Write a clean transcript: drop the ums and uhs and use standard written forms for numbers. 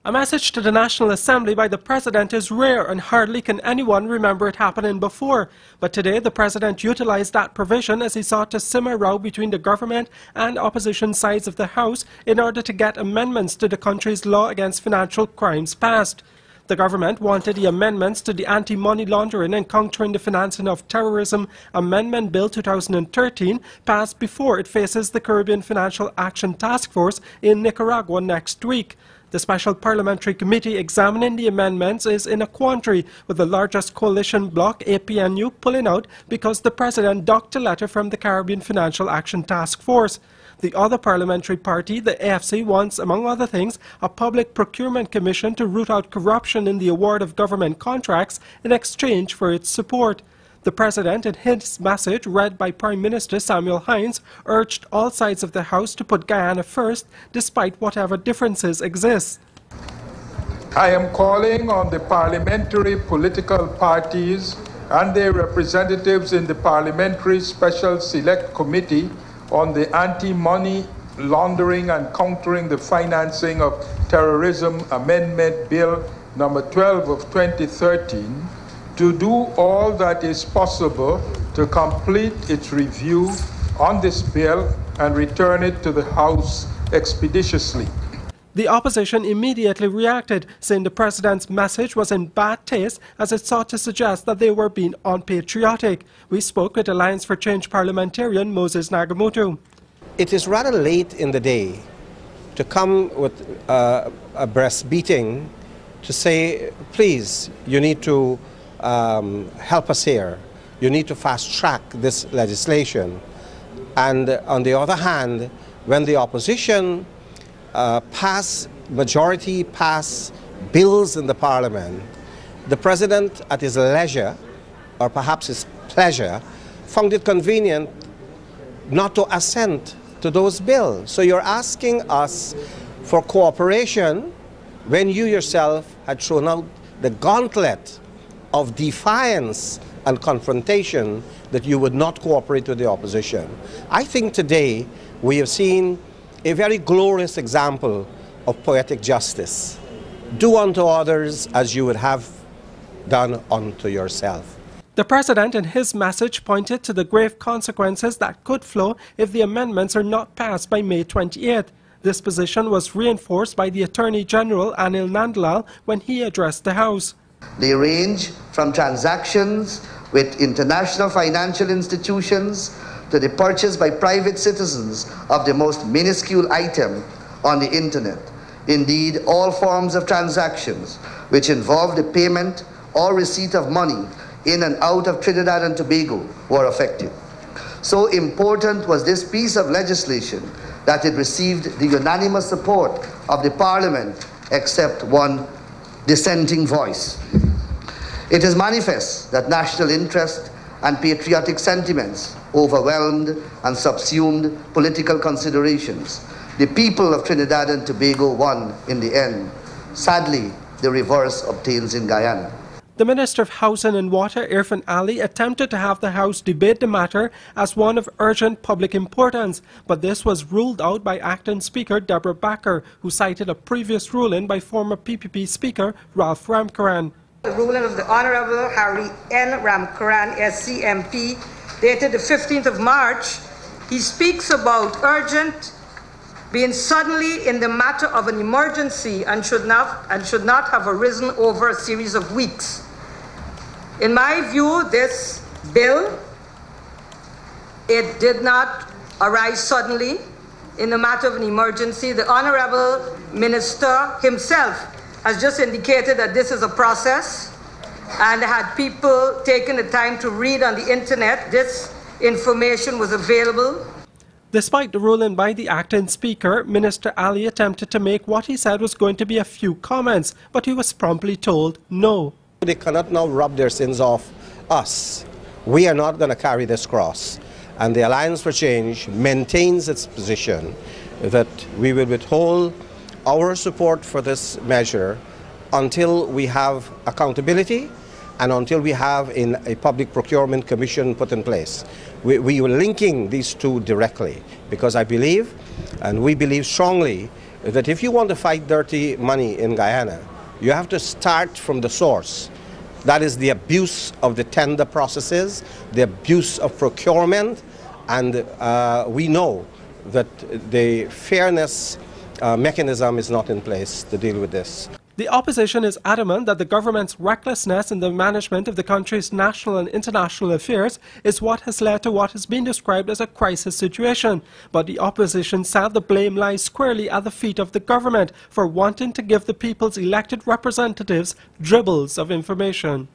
A message to the National Assembly by the President is rare and hardly can anyone remember it happening before. But today the President utilised that provision as he sought to simmer row between the government and opposition sides of the House in order to get amendments to the country's law against financial crimes passed. The government wanted the amendments to the Anti-Money Laundering and Countering the Financing of Terrorism Amendment Bill 2013 passed before it faces the Caribbean Financial Action Task Force in Nicaragua next week. The Special Parliamentary Committee examining the amendments is in a quandary, with the largest coalition bloc, APNU, pulling out because the President ducked a letter from the Caribbean Financial Action Task Force. The other parliamentary party, the AFC, wants, among other things, a public procurement commission to root out corruption in the award of government contracts in exchange for its support. The President, in his message, read by Prime Minister Samuel Hinds, urged all sides of the House to put Guyana first, despite whatever differences exist. I am calling on the parliamentary political parties and their representatives in the Parliamentary Special Select Committee on the Anti-Money Laundering and Countering the Financing of Terrorism Amendment Bill number 12 of 2013 to do all that is possible to complete its review on this bill and return it to the House expeditiously. The opposition immediately reacted, saying the President's message was in bad taste as it sought to suggest that they were being unpatriotic. We spoke with Alliance for Change parliamentarian Moses Nagamoto. It is rather late in the day to come with a breast beating to say, please, you need to help us here. You need to fast track this legislation. And on the other hand, when the opposition majority pass bills in the Parliament, the President at his leisure, or perhaps his pleasure, found it convenient not to assent to those bills. So you're asking us for cooperation when you yourself had thrown out the gauntlet of defiance and confrontation that you would not cooperate with the opposition. I think today we have seen a very glorious example of poetic justice. Do unto others as you would have done unto yourself. The President in his message pointed to the grave consequences that could flow if the amendments are not passed by May 28th. This position was reinforced by the Attorney General Anil Nandlal when he addressed the House. They range from transactions with international financial institutions to the purchase by private citizens of the most minuscule item on the internet. Indeed, all forms of transactions which involve the payment or receipt of money in and out of Trinidad and Tobago were affected. So important was this piece of legislation that it received the unanimous support of the Parliament except one dissenting voice. It is manifest that national interest and patriotic sentiments overwhelmed and subsumed political considerations. The people of Trinidad and Tobago won in the end. Sadly, the reverse obtains in Guyana. The Minister of Housing and Water, Irfan Ali, attempted to have the House debate the matter as one of urgent public importance, but this was ruled out by Acting Speaker Deborah Backer, who cited a previous ruling by former PPP Speaker Ralph Ramkaran. The ruling of the Honorable Harry N. Ramkaran, SCMP, dated the 15th of March, he speaks about urgent being suddenly in the matter of an emergency and should not have arisen over a series of weeks. In my view, this bill, it did not arise suddenly in the matter of an emergency. The Honorable Minister himself has just indicated that this is a process and had people taken the time to read on the internet. This information was available. Despite the ruling by the acting speaker, Minister Ali attempted to make what he said was going to be a few comments, but he was promptly told no. They cannot now rub their sins off us. We are not going to carry this cross. And the Alliance for Change maintains its position that we will withhold our support for this measure until we have accountability and until we have a public procurement commission put in place. We are linking these two directly because I believe, and we believe strongly, that if you want to fight dirty money in Guyana, you have to start from the source. That is the abuse of the tender processes, the abuse of procurement, and we know that the fairness mechanism is not in place to deal with this. The opposition is adamant that the government's recklessness in the management of the country's national and international affairs is what has led to what has been described as a crisis situation. But the opposition said the blame lies squarely at the feet of the government for wanting to give the people's elected representatives dribbles of information.